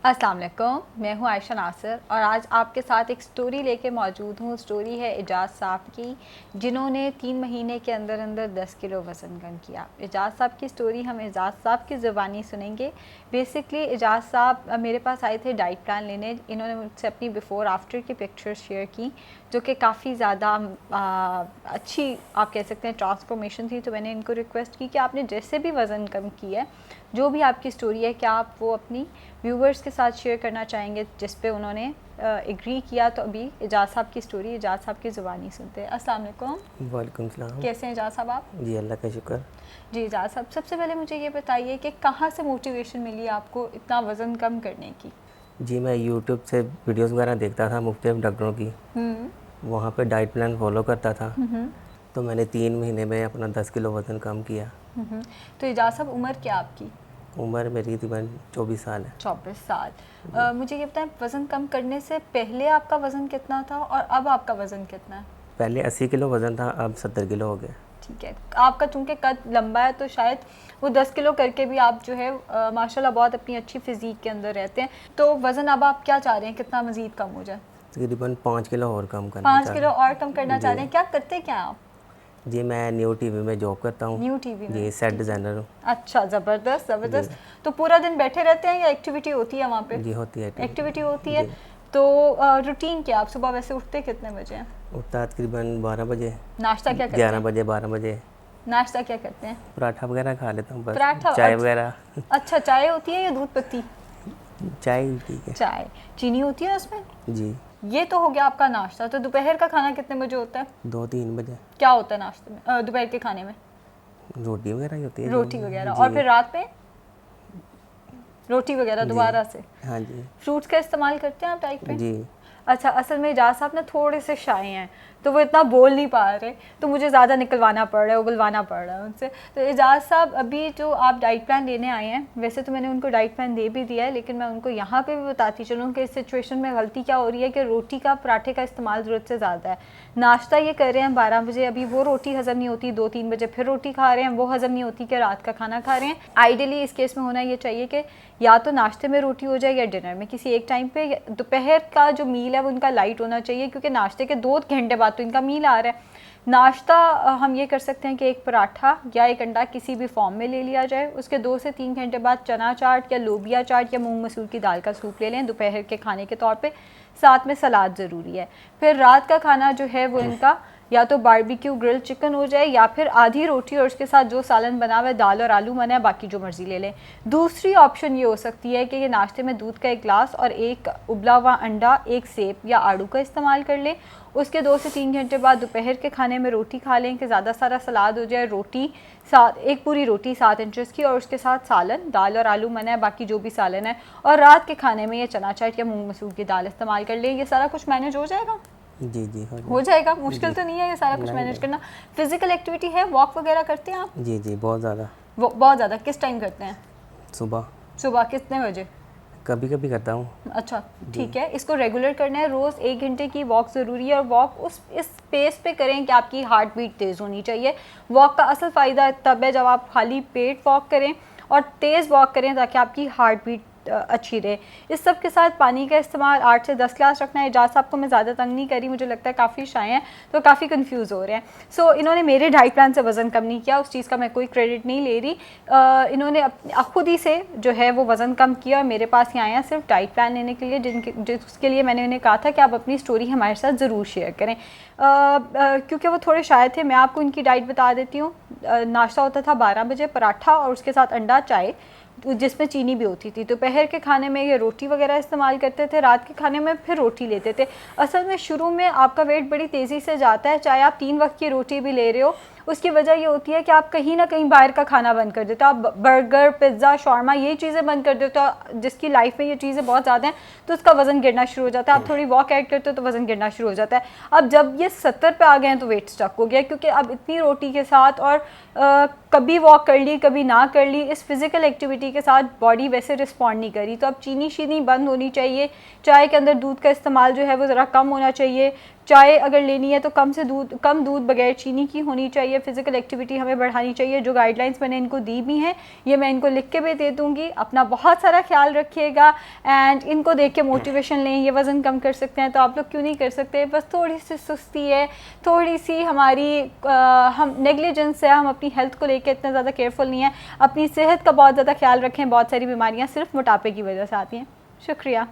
अस्सलाम वालेकुम, मैं हूँ आयशा नासिर और आज आपके साथ एक स्टोरी लेके मौजूद हूँ। स्टोरी है एजाज़ साहब की, जिन्होंने 3 महीने के अंदर अंदर 10 किलो वज़न कम किया। एजाज़ साहब की स्टोरी हम एजाज़ साहब की ज़ुबानी सुनेंगे। बेसिकली एजाज़ साहब मेरे पास आए थे डाइट प्लान लेने। इन्होंने मुझसे अपनी बिफ़ोर आफ्टर की पिक्चर्स शेयर की, जो कि काफ़ी ज़्यादा अच्छी आप कह सकते हैं ट्रांसफॉर्मेशन थी। तो मैंने इनको रिक्वेस्ट की कि आपने जैसे भी वज़न कम किया है, जो भी आपकी स्टोरी है, क्या आप वो अपनी व्यूवर्स के साथ शेयर करना चाहेंगे, जिस पे उन्होंने एग्री किया। तो अभी एजाज़ साहब की स्टोरी एजाज़ साहब की ज़ुबानी सुनते हैं। अस्सलाम वालेकुम। वालेकुम सलाम। कैसे हैं एजाज़ साहब आप? जी अल्लाह का शुक्र। जी एजाज़ साहब, सबसे पहले मुझे ये बताइए कि कहाँ से मोटिवेशन मिली आपको इतना वज़न कम करने की? जी मैं यूट्यूब से वीडियोस वगैरह देखता था मुख्तलिफ डॉक्टरों की, वहाँ पे डाइट प्लान फॉलो करता था। तो मैंने 3 महीने में अपना 10 किलो वज़न कम किया। तो एजाज़ साहब, उम्र क्या आपकी? उम्र मेरी तकरीबन 24 साल है। 24 साल। मुझे ये बताएं, वज़न कम करने से पहले आपका वज़न कितना था और अब आपका वज़न कितना है? पहले 80 किलो वज़न था, अब 70 किलो हो गया। ठीक है, आपका चूंकि कद लंबा है तो शायद वो 10 किलो करके भी आप जो है माशाल्लाह बहुत अपनी अच्छी फिज़ीक के अंदर रहते हैं। तो वज़न अब आप क्या चाह रहे हैं, कितना मज़ीद कम हो जाए? तकरीबन 5 किलो और कम करना 5 चाह किलो रहा और कम करना चाह रहे हैं। क्या करते क्या हैं आप? हूँ। जी मैं न्यू टीवी में जॉब करता हूँ। न्यू टीवी में? जी सेट डिज़ाइनर हूँ। अच्छा, ज़बरदस्त ज़बरदस्त। तो पूरा दिन बैठे रहते हैं या एक्टिविटी होती है वहाँ पे? जी होती है एक्टिविटी होती है। जी। तो रूटीन क्या, आप सुबह वैसे उठते कितने बजे हैं? उठता तकरीबन 12 बजे, नाश्ता क्या करते 11 हैं? बजे, 12 बजे। नाश्ता क्या करते हैं? पराठा वगैरह खा लेता हूँ, बस पराठा? चाय वगैरह। अच्छा, चाय होती है या दूध पत्ती? चाय ठीक है। चाय। चीनी होती है उसमें? जी ये तो हो गया आपका नाश्ता। तो दोपहर का खाना कितने बजे होता है? 2-3 बजे। क्या होता है नाश्ते में, दोपहर के खाने में? रोटी वगैरह ही होती है रोटी जो। वगैरह। जी और फिर रात में रोटी वगैरह जी। दोबारा से? हाँ जी। फ्रूट्स का इस्तेमाल करते हैं आप डाइट पे? जी अच्छा, असल में एजाज़ साहब ना थोड़े से शाय हैं, तो वो इतना बोल नहीं पा रहे, तो मुझे ज़्यादा निकलवाना पड़ रहा है, उगलवाना पड़ रहा है उनसे। तो एजाज़ साहब, अभी जो आप डाइट प्लान लेने आए हैं, वैसे तो मैंने उनको डाइट प्लान दे भी दिया है, लेकिन मैं उनको यहाँ पे भी बताती चलूँ कि इस सिचुएशन में गलती क्या हो रही है कि रोटी का, पराठे का इस्तेमाल ज़रूरत से ज़्यादा है। नाश्ता ये कर रहे हैं 12 बजे, अभी वो रोटी हज़म नहीं होती, 2-3 बजे फिर रोटी खा रहे हैं, वो हज़म नहीं होती कि रात का खाना खा रहे हैं। आइडियली इस केस में होना ये चाहिए कि या तो नाश्ते में रोटी हो जाए या डिनर में किसी एक टाइम पे। दोपहर का जो मील है वो उनका लाइट होना चाहिए, क्योंकि नाश्ते के 2 घंटे बाद तो इनका मील आ रहा है। नाश्ता हम ये कर सकते हैं कि एक पराठा या एक अंडा किसी भी फॉर्म में ले लिया जाए। उसके 2 से 3 घंटे बाद चना चाट या लोबिया चाट या मूंग मसूर की दाल का सूप ले लें दोपहर के खाने के तौर पे। साथ में सलाद ज़रूरी है। फिर रात का खाना जो है वो इनका या तो बारबेक्यू ग्रिल चिकन हो जाए या फिर आधी रोटी और उसके साथ जो सालन बना हुआ है, दाल और आलू बना है, बाकी जो मर्ज़ी ले लें। दूसरी ऑप्शन ये हो सकती है कि ये नाश्ते में दूध का एक गिलास और एक उबला हुआ अंडा, एक सेब या आड़ू का इस्तेमाल कर लें। उसके 2 से 3 घंटे बाद दोपहर के खाने में रोटी खा लें कि ज़्यादा सारा सलाद हो जाए। रोटी साथ, एक पूरी रोटी 7 इंचेस की और उसके साथ सालन, दाल और आलू बना है, बाकी जो भी सालन है। और रात के खाने में ये चना चाट या मूंग मसूर की दाल इस्तेमाल कर लें। ये सारा कुछ मैनेज हो जाएगा? जी जी हो जाएगा। मुश्किल तो नहीं है ये सारा कुछ मैनेज करना। फिजिकल एक्टिविटी है, वॉक वगैरह करते हैं आप? जी जी बहुत ज़्यादा। वो बहुत ज़्यादा? किस टाइम करते हैं? सुबह। सुबह कितने बजे? कभी कभी करता हूँ। अच्छा ठीक है, इसको रेगुलर करना है। रोज़ 1 घंटे की वॉक ज़रूरी है और वॉक इस पेस पे करें कि आपकी हार्ट बीट तेज़ होनी चाहिए। वॉक का असल फ़ायदा तब है जब आप खाली पेट वॉक करें और तेज़ वॉक करें, ताकि आपकी हार्ट बीट अच्छी रहे। इस सब के साथ पानी का इस्तेमाल 8 से 10 ग्लास रखना है। एजाज़ साहब को मैं ज़्यादा तंग नहीं करी, मुझे लगता है काफ़ी शाय हैं तो काफ़ी कंफ्यूज हो रहे हैं। सो इन्होंने मेरे डाइट प्लान से वज़न कम नहीं किया, उस चीज़ का मैं कोई क्रेडिट नहीं ले रही। इन्होंने खुद ही से जो है वो वज़न कम किया और मेरे पास ही आए हैं सिर्फ डाइट प्लान लेने के लिए, जिसके लिए मैंने उन्हें कहा था कि आप अपनी स्टोरी हमारे साथ ज़रूर शेयर करें। क्योंकि वो थोड़े शायद थे, मैं आपको इनकी डाइट बता देती हूँ। नाश्ता होता था 12 बजे, पराठा और उसके साथ अंडा, चाय जिसमें चीनी भी होती थी। दोपहर के खाने में ये रोटी वगैरह इस्तेमाल करते थे, रात के खाने में फिर रोटी लेते थे। असल में शुरू में आपका वेट बड़ी तेज़ी से जाता है, चाहे आप 3 वक्त की रोटी भी ले रहे हो। उसकी वजह ये होती है कि आप कहीं ना कहीं बाहर का खाना बंद कर देते हो। आप बर्गर, पिज़्ज़ा, शॉर्मा ये चीज़ें बंद कर देते हो। जिसकी लाइफ में ये चीज़ें बहुत ज़्यादा हैं तो उसका वज़न गिरना शुरू हो जाता है। आप थोड़ी वॉक ऐड करते हो तो वज़न गिरना शुरू हो जाता है। अब जब ये 70 पे आ गए हैं तो वेट स्टक हो गया, क्योंकि अब इतनी रोटी के साथ और कभी वॉक कर ली कभी ना कर ली, इस फिज़िकल एक्टिविटी के साथ बॉडी वैसे रिस्पॉन्ड नहीं करी। तो अब चीनी शीनी बंद होनी चाहिए। चाय के अंदर दूध का इस्तेमाल जो है वो ज़रा कम होना चाहिए। चाय अगर लेनी है तो कम दूध बगैर चीनी की होनी चाहिए। फ़िज़िकल एक्टिविटी हमें बढ़ानी चाहिए। जो गाइडलाइंस मैंने इनको दी भी हैं ये मैं इनको लिख के भी दे दूँगी। अपना बहुत सारा ख्याल रखिएगा एंड इनको देख के मोटिवेशन लें। ये वज़न कम कर सकते हैं तो आप लोग क्यों नहीं कर सकते। बस थोड़ी सी सुस्ती है, थोड़ी सी हमारी हम नेग्लिजेंस है, हम अपनी हेल्थ को लेकर इतना ज़्यादा केयरफुल नहीं है। अपनी सेहत का बहुत ज़्यादा ख्याल रखें। बहुत सारी बीमारियाँ सिर्फ मोटापे की वजह से आती हैं। शुक्रिया।